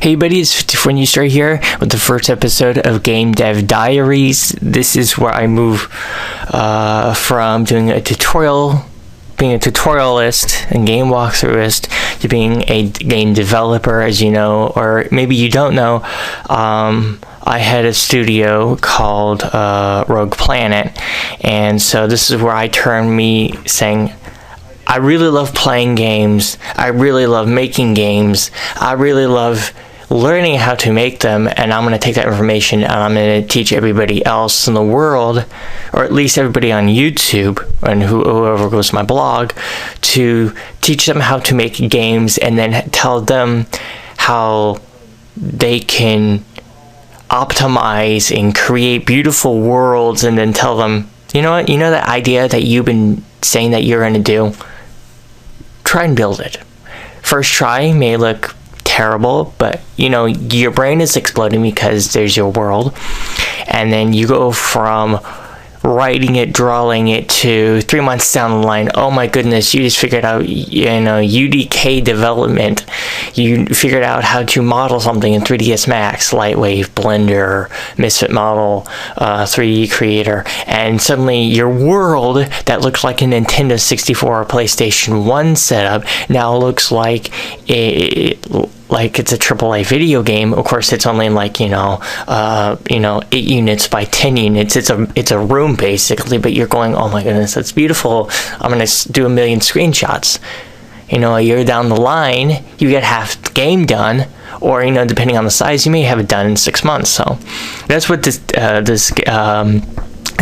Hey buddies, 54 News Story here with the first episode of Game Dev Diaries. This is where I move from doing a tutorial, being a tutorialist and game walkthroughist, to being a game developer, as you know, or maybe you don't know. I had a studio called Rogue Planet, and so this is where I turn me saying, I really love playing games, I really love making games, I really love learning how to make them, and I'm going to take that information and I'm going to teach everybody else in the world, or at least everybody on YouTube and whoever goes to my blog, to teach them how to make games and then tell them how they can optimize and create beautiful worlds, and then tell them, you know what, you know that idea that you've been saying that you're going to do? Try and build it. First try may look terrible, but you know, your brain is exploding because there's your world, and then you go from writing it, drawing it, to 3 months down the line, oh my goodness, you just figured out, you know, UDK development, you figured out how to model something in 3ds Max, Lightwave, Blender, Misfit Model, 3D Creator, and suddenly your world that looks like a Nintendo 64 or PlayStation 1 setup now looks like it's a AAA video game. Of course, it's only like 8 units by 10 units. It's a room basically, but you're going, oh my goodness, that's beautiful. I'm gonna do a million screenshots. You know, a year down the line, you get half the game done, or you know, depending on the size, you may have it done in 6 months. So that's what this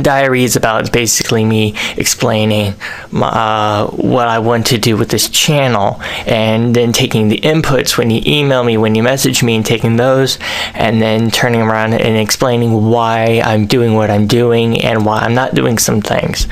diary is about. It's basically me explaining what I want to do with this channel, and then taking the inputs when you email me, when you message me, and taking those, and then turning around and explaining why I'm doing what I'm doing and why I'm not doing some things.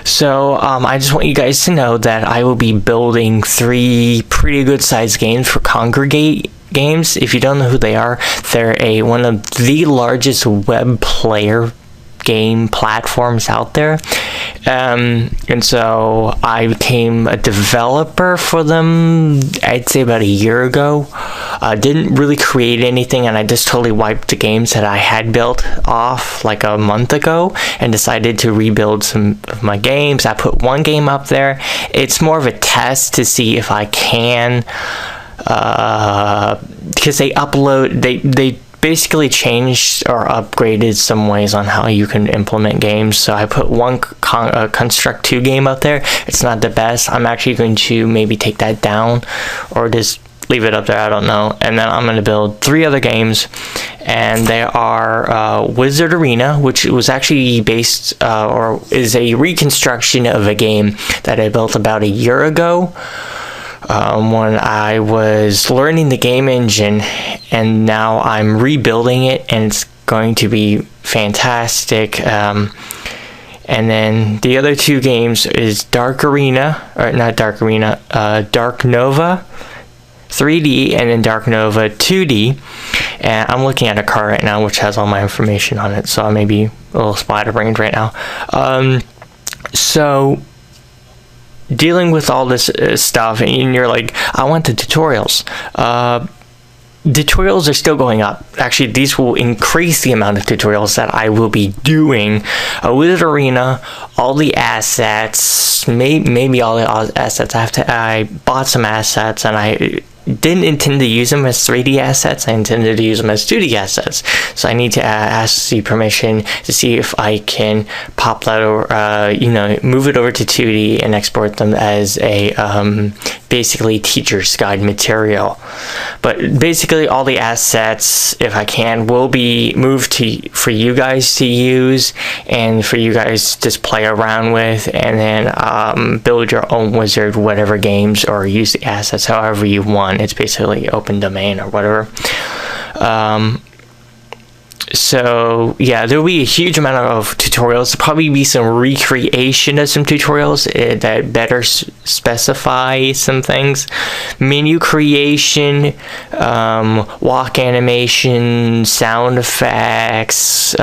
So I just want you guys to know that I will be building 3 pretty good sized games for Kongregate Games. If you don't know who they are, they're one of the largest web player game platforms out there, and so I became a developer for them, I'd say about a year ago. Didn't really create anything, and I just totally wiped the games that I had built off like a month ago and decided to rebuild some of my games. I put 1 game up there. It's more of a test to see if I can, because they basically changed or upgraded some ways on how you can implement games. So I put 1 Construct 2 game up there. It's not the best. I'm actually going to maybe take that down or just leave it up there, I don't know. And then I'm going to build 3 other games, and they are Wizard Arena, which was actually based or is a reconstruction of a game that I built about a year ago, when I was learning the game engine, and now I'm rebuilding it, and it's going to be fantastic. And then the other 2 games is Dark Nova 3D, and then Dark Nova 2D. And I'm looking at a card right now which has all my information on it, so I may be a little splatterbrained right now. So dealing with all this stuff, and you're like, I want the tutorials. Tutorials are still going up. Actually, these will increase the amount of tutorials that I will be doing. Wizard Arena, all the assets, maybe all the assets. I bought some assets, and I didn't intend to use them as 3D assets. I intended to use them as 2D assets. So I need to ask the permission to see if I can pop that over, move it over to 2D and export them as a basically teacher's guide material. But basically all the assets, if I can, will be moved for you guys to use and for you guys to just play around with, and then build your own wizard, whatever games, or use the assets however you want. It's basically open domain or whatever. So yeah, there'll be a huge amount of tutorials. There'll probably be some recreation of some tutorials that better specify some things. Menu creation, walk animation, sound effects,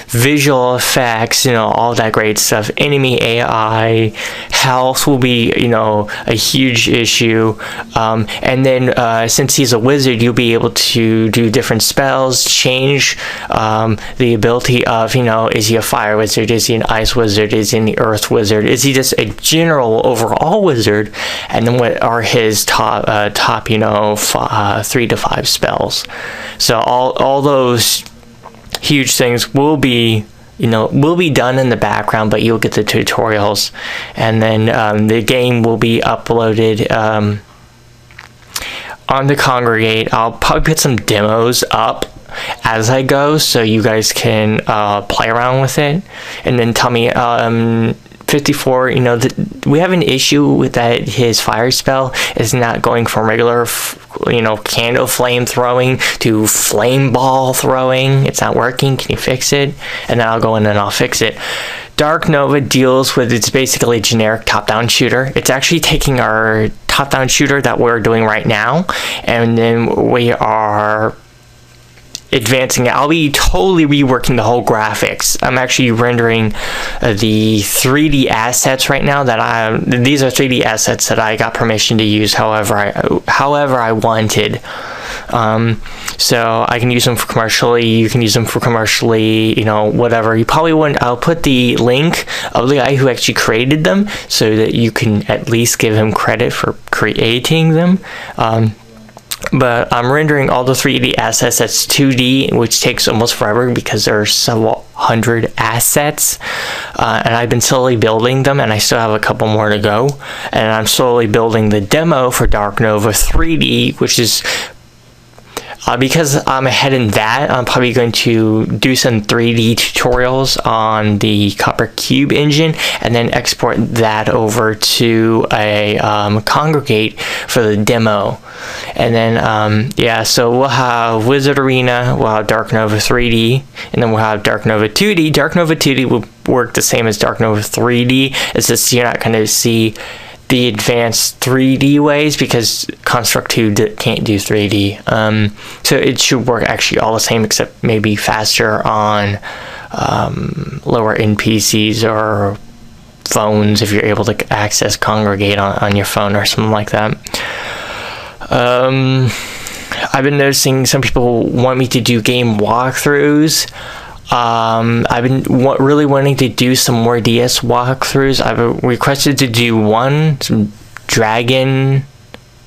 visual effects, all that great stuff. Enemy AI, health will be, a huge issue. And then since he's a wizard, you'll be able to do different spells, change the ability of, is he a fire wizard? Is he an ice wizard? Is he an earth wizard? Is he just a general overall wizard? And then what are his top 3 to 5 spells? So all those huge things will be done in the background, but you'll get the tutorials, and then the game will be uploaded on the Kongregate. I'll probably put some demos up as I go, so you guys can play around with it, and then tell me. 54, we have an issue with that his fire spell is not going from regular, candle flame throwing to flame ball throwing. It's not working. Can you fix it? And then I'll go in and I'll fix it. Dark Nova deals with, it's basically a generic top-down shooter. It's actually taking our top-down shooter that we're doing right now, and then we are advancing it. I'll be totally reworking the whole graphics. I'm actually rendering the 3D assets right now. These are 3D assets that I got permission to use however I wanted. So I can use them for commercially. You can use them for commercially. Whatever. You probably wouldn't. I'll put the link of the guy who actually created them so that you can at least give him credit for creating them. But I'm rendering all the 3D assets. That's 2D, which takes almost forever because there are several hundred assets. And I've been slowly building them, and I still have a couple more to go. And I'm slowly building the demo for Dark Nova 3D, which is... because I'm ahead in that, I'm probably going to do some 3D tutorials on the Copper Cube engine and then export that over to a Kongregate for the demo. And then, so we'll have Wizard Arena, we'll have Dark Nova 3D, and then we'll have Dark Nova 2D. Dark Nova 2D will work the same as Dark Nova 3D. It's just you're not going to see the advanced 3D ways because Construct 2 can't do 3D. So it should work actually all the same, except maybe faster on lower end PCs or phones if you're able to access Kongregate on your phone or something like that. I've been noticing some people want me to do game walkthroughs. I've been really wanting to do some more DS walkthroughs. I've requested to do some Dragon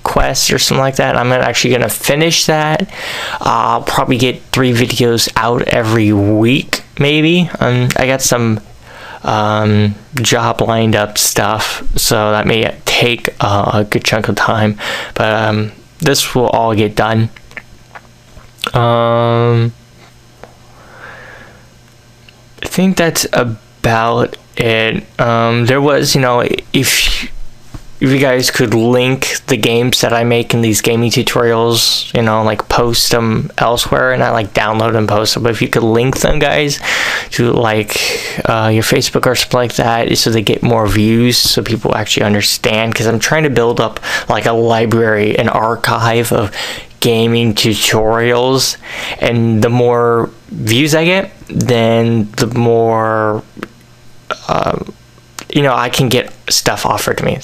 Quest or something like that. I'm actually going to finish that. I'll probably get 3 videos out every week, maybe. I got some job lined up stuff, so that may take a good chunk of time. But this will all get done. I think that's about it. There was, if you guys could link the games that I make in these gaming tutorials, post them elsewhere, and not download and post them, but if you could link them, guys, to your Facebook or something like that, so they get more views, so people actually understand, because I'm trying to build up a library, an archive of gaming tutorials, and the more views I get, then the more I can get stuff offered to me,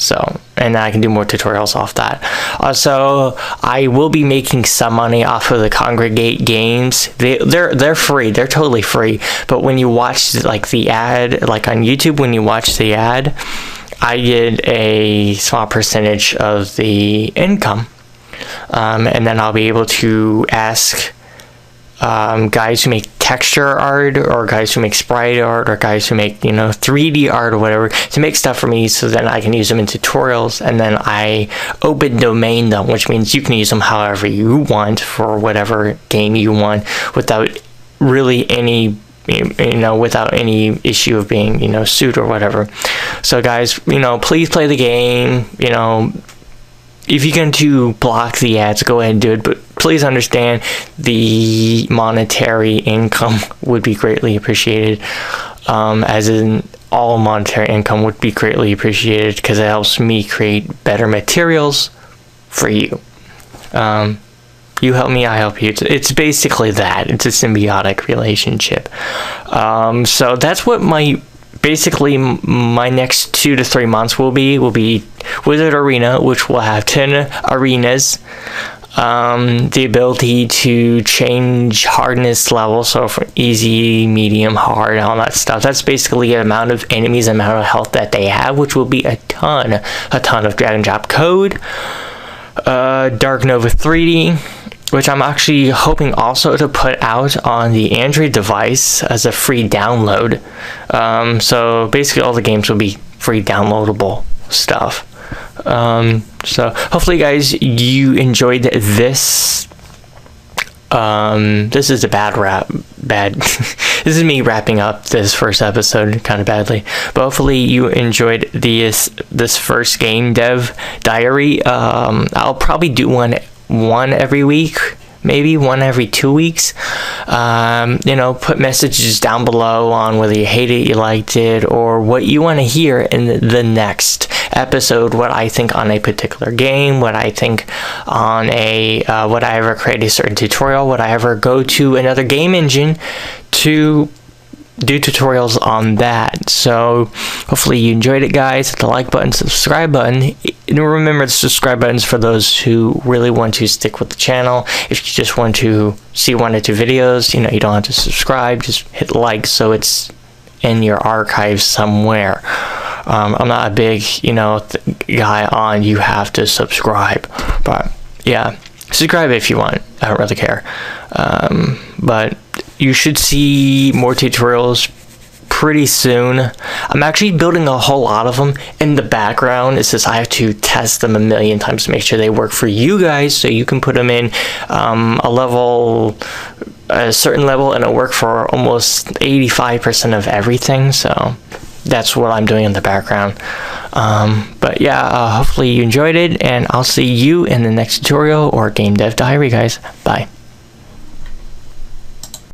and I can do more tutorials off that. Also, I will be making some money off of the Kongregate games. They're free, they're totally free, but when you watch the ad, on YouTube, when you watch the ad, I get a small percentage of the income. And then I'll be able to ask guys who make texture art, or guys who make sprite art, or guys who make 3D art or whatever, to make stuff for me, so then I can use them in tutorials, and then I open domain them, which means you can use them however you want for whatever game you want, without really any without any issue of being sued or whatever. So guys, please play the game. if you're going to block the ads, go ahead and do it, but please understand the monetary income would be greatly appreciated, as in all monetary income would be greatly appreciated, because it helps me create better materials for you. You help me, I help you. It's basically that. It's a symbiotic relationship. So that's what my next 2 to 3 months will be Wizard Arena, which will have 10 arenas, the ability to change hardness level, so from easy, medium, hard, all that stuff. That's basically the amount of enemies, amount of health that they have, which will be a ton of drag and drop code. Dark Nova 3D, which I'm actually hoping also to put out on the Android device as a free download. So basically all the games will be free downloadable stuff. So hopefully guys, you enjoyed this. This is a bad this is me wrapping up this first episode kind of badly, but hopefully you enjoyed this first game dev diary. I'll probably do one every week, maybe one every 2 weeks. Put messages down below on whether you hate it, you liked it, or what you want to hear in the next episode, what I think on a particular game, what I think on would I ever create a certain tutorial, would I ever go to another game engine to do tutorials on that. So hopefully you enjoyed it, guys. Hit the like button, subscribe button, and remember the subscribe buttons for those who really want to stick with the channel. If you just want to see 1 or 2 videos, you don't have to subscribe, just hit like so it's in your archive somewhere. I'm not a big guy on you have to subscribe, but yeah, subscribe if you want. I don't really care. But you should see more tutorials pretty soon. I'm actually building a whole lot of them in the background. It's just I have to test them a million times to make sure they work for you guys, so you can put them in a certain level, and it'll work for almost 85% of everything. So that's what I'm doing in the background. But yeah, hopefully you enjoyed it, and I'll see you in the next tutorial or game dev diary, guys. Bye.